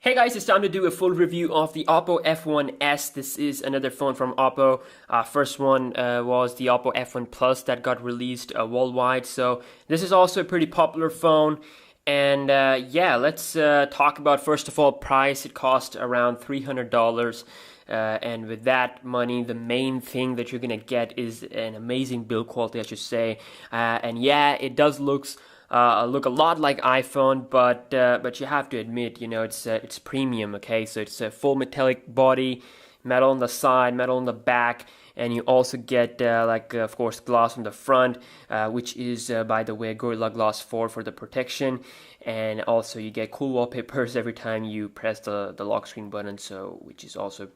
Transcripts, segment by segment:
Hey guys, it's time to do a full review of the Oppo F1S. This is another phone from Oppo. First one was the Oppo F1 Plus that got released worldwide. So this is also a pretty popular phone. And yeah, let's talk about first of all price. It cost around $300. And with that money, the main thing that you're gonna get is an amazing build quality, I should say. And yeah, it does look a lot like iPhone, but you have to admit, you know, it's premium. Okay, so it's a full metallic body, metal on the side, metal on the back, and you also get of course glass on the front, which is by the way Gorilla Glass 4 for the protection, and also you get cool wallpapers every time you press the lock screen button, so which is also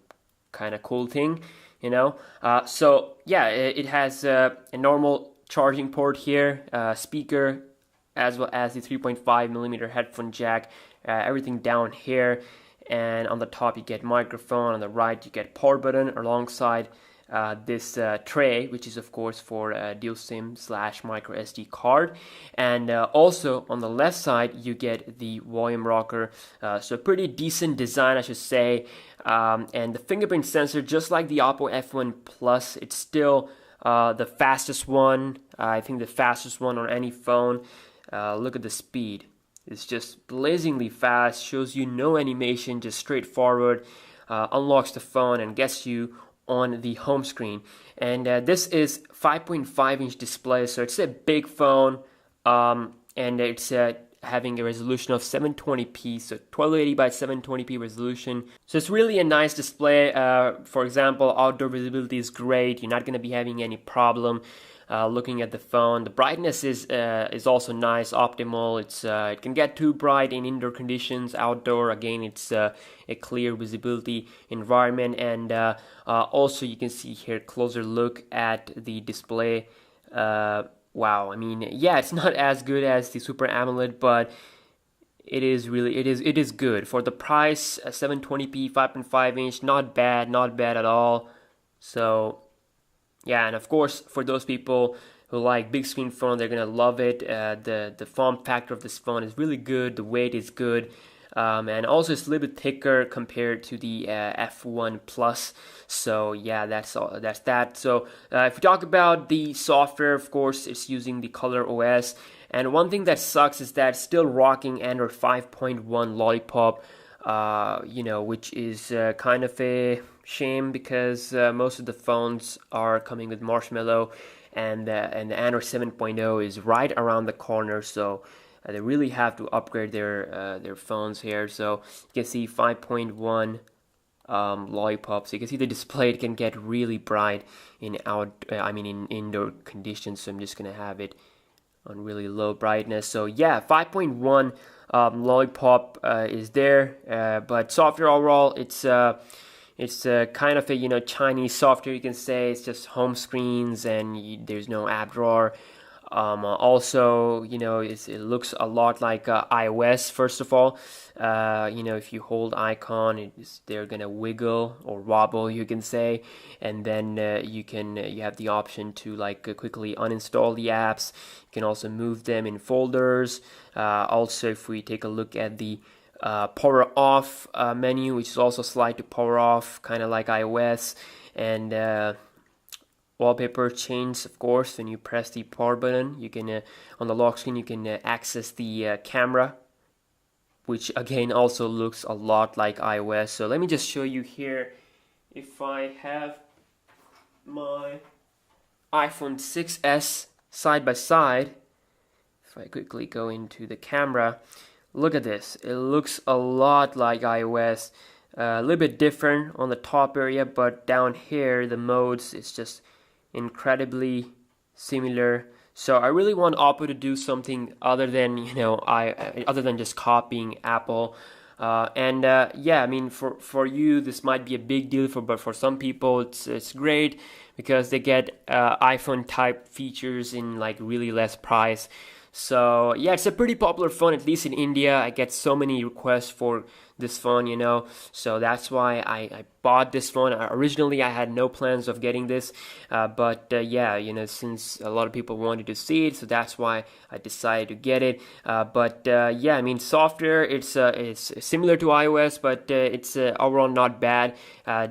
kind of cool thing, you know. So yeah, it has a normal charging port here, speaker, as well as the 3.5mm headphone jack, everything down here, and on the top you get microphone, on the right you get power button alongside this tray, which is of course for dual SIM / micro SD card, and also on the left side you get the volume rocker, so pretty decent design, I should say, and the fingerprint sensor, just like the Oppo F1 Plus, it's still the fastest one, I think the fastest one on any phone. Look at the speed. It's just blazingly fast, shows you no animation, just straightforward, unlocks the phone and gets you on the home screen. And this is 5.5-inch display, so it's a big phone, and it's having a resolution of 720p, so 1280 by 720p resolution. So it's really a nice display. For example, outdoor visibility is great. You're not going to be having any problem looking at the phone. The brightness is also nice, optimal. It can get too bright in indoor conditions. Outdoor, again, it's a clear visibility environment. And also you can see here closer look at the display. Wow, I mean, yeah, it's not as good as the Super AMOLED, but it is good for the price. 720p, 5.5-inch, not bad at all. So yeah, and of course, for those people who like big screen phone, they're gonna love it. The form factor of this phone is really good. The weight is good, and also it's a little bit thicker compared to the F1 Plus. So yeah, that's that. So if we talk about the software, of course, it's using the Color OS. And one thing that sucks is that it's still rocking Android 5.1 Lollipop, you know, which is kind of a shame, because most of the phones are coming with Marshmallow, and the Android 7.0 is right around the corner, so they really have to upgrade their phones here. So you can see 5.1 Lollipop, so you can see the display, it can get really bright in in indoor conditions, so I'm just gonna have it on really low brightness. So yeah, 5.1 Lollipop is there, but software overall, it's kind of a, you know, Chinese software, you can say. It's just home screens, and there's no app drawer. Also, you know, it looks a lot like iOS. First of all, you know, if you hold icon, they're gonna wiggle or wobble, you can say, and then you have the option to quickly uninstall the apps. You can also move them in folders. Also, if we take a look at the power off menu, which is also slide to power off, kind of like iOS, and wallpaper change, of course. When you press the power button, you can on the lock screen you can access the camera, which again also looks a lot like iOS. So let me just show you here. If I have my iPhone 6s side by side, if I quickly go into the camera, look at this. It looks a lot like iOS, a little bit different on the top area, but down here the modes, it's just incredibly similar. So I really want Oppo to do something other than, you know, other than just copying Apple. Yeah, I mean, for you this might be a big deal, but for some people it's great, because they get iPhone type features in like really less price. So yeah, it's a pretty popular phone, at least in India. I get so many requests for this phone, so that's why I bought this phone. Originally I had no plans of getting this, but yeah, since a lot of people wanted to see it, so that's why I decided to get it. But yeah, I mean, software, it's similar to iOS, but it's overall not bad.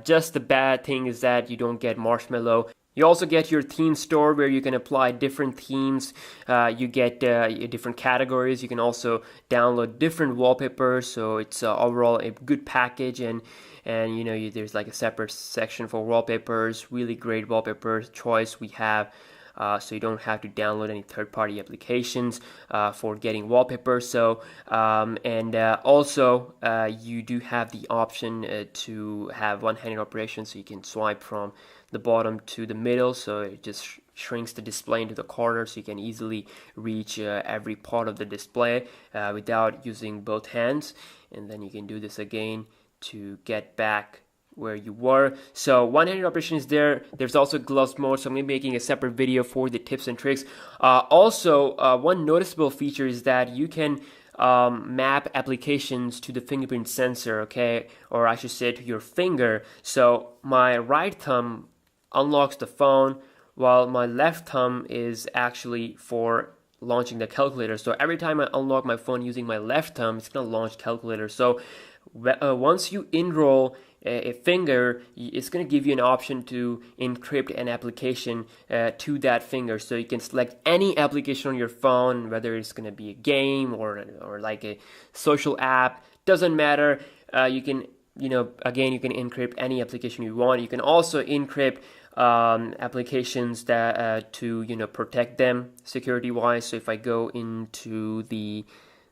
Just the bad thing is that you don't get Marshmallow. You also get your theme store where you can apply different themes. You get different categories. You can also download different wallpapers. So it's overall a good package, and there's like a separate section for wallpapers. Really great wallpaper choice we have. So you don't have to download any third-party applications for getting wallpapers. So also you do have the option to have one-handed operation, so you can swipe from the bottom to the middle, so it just shrinks the display into the corner, so you can easily reach every part of the display without using both hands. And then you can do this again to get back where you were. So one-handed operation is there. There's also gloves mode, so I'm going to be making a separate video for the tips and tricks. Also, one noticeable feature is that you can map applications to the fingerprint sensor, okay, or I should say to your finger. So my right thumb unlocks the phone, while my left thumb is actually for launching the calculator. So every time I unlock my phone using my left thumb, it's going to launch calculator. So once you enroll a finger, it's going to give you an option to encrypt an application to that finger. So you can select any application on your phone, whether it's going to be a game or like a social app, doesn't matter. You can, again, you can encrypt any application you want. You can also encrypt applications that to protect them security wise. So if I go into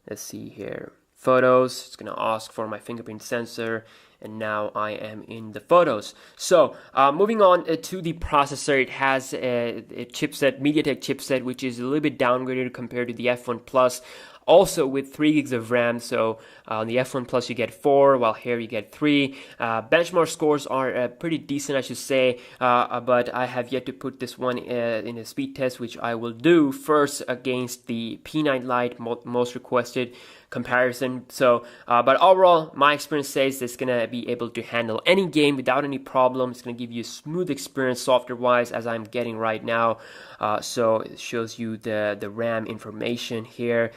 let's see here, photos, it's going to ask for my fingerprint sensor, and now I am in the photos. So moving on to the processor, it has a chipset, MediaTek chipset, which is a little bit downgraded compared to the F1 Plus. Also with 3 gigs of RAM, so on the F1 Plus you get 4, while here you get 3. Benchmark scores are pretty decent, I should say, but I have yet to put this one in a speed test, which I will do first against the P9 Lite, most requested comparison. So but overall, my experience says it's gonna be able to handle any game without any problem. It's gonna give you a smooth experience software wise, as I'm getting right now. So it shows you the RAM information here,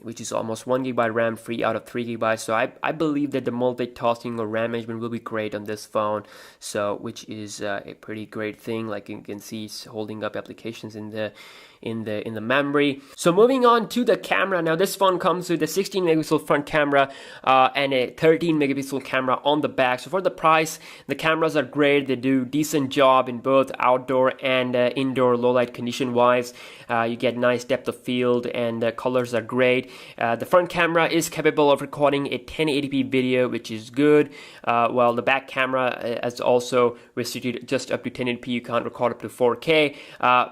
which is almost 1 GB RAM free out of 3 GB. So I believe that the multitasking or RAM management will be great on this phone, so which is a pretty great thing. Like you can see, it's holding up applications in the memory. So moving on to the camera. Now this phone comes with a 16 megapixel front camera and a 13 megapixel camera on the back. So for the price, the cameras are great. They do decent job in both outdoor and indoor low light condition wise. You get nice depth of field, and the colors are great. The front camera is capable of recording a 1080p video, which is good, while the back camera is also restricted just up to 1080p. You can't record up to 4K.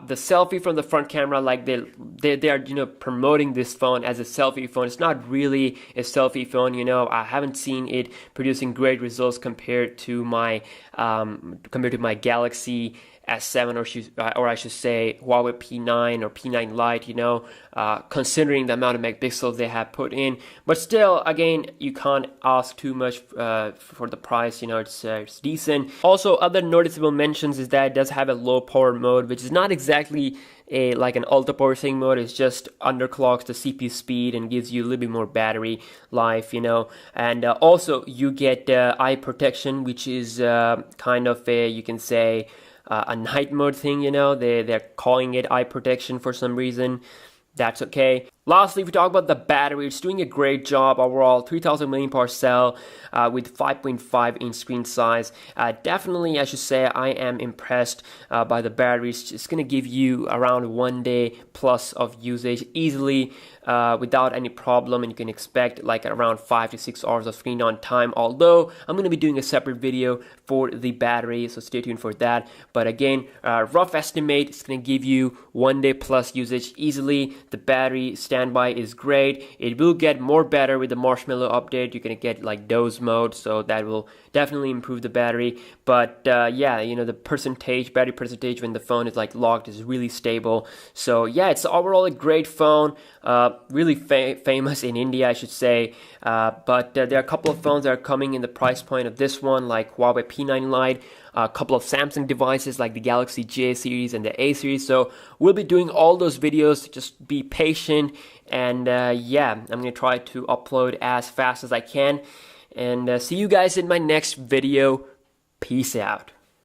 The selfie from the front camera, like they are promoting this phone as a selfie phone. It's not really a selfie phone. I haven't seen it producing great results compared to my Galaxy S7 or I should say Huawei P9 or P9 Lite, considering the amount of megapixels they have put in. But still, again, you can't ask too much for the price. It's decent. Also, other noticeable mentions is that it does have a low power mode, which is not exactly like an ultra power thing mode. It's just underclocks the CPU speed and gives you a little bit more battery life, and also you get eye protection, which is kind of you can say a night mode thing. They're calling it eye protection for some reason. That's okay. Lastly, if we talk about the battery, it's doing a great job overall. 3000 mAh cell with 5.5 inch screen size. Definitely, I should say, I am impressed by the battery. It's going to give you around 1 day plus of usage easily without any problem, and you can expect like around 5 to 6 hours of screen on time. Although I'm going to be doing a separate video for the battery, so stay tuned for that. But again, rough estimate, it's going to give you 1 day plus usage easily. The battery standby is great. It will get more better with the Marshmallow update. You're gonna get like doze mode, so that will definitely improve the battery. But yeah, you know, the battery percentage when the phone is like locked is really stable. So yeah, it's overall a great phone. Really famous in India, I should say. But there are a couple of phones that are coming in the price point of this one, like Huawei P9 Lite, a couple of Samsung devices like the Galaxy J series and the A series. So we'll be doing all those videos. Just be patient, and yeah, I'm gonna try to upload as fast as I can. And see you guys in my next video. Peace out.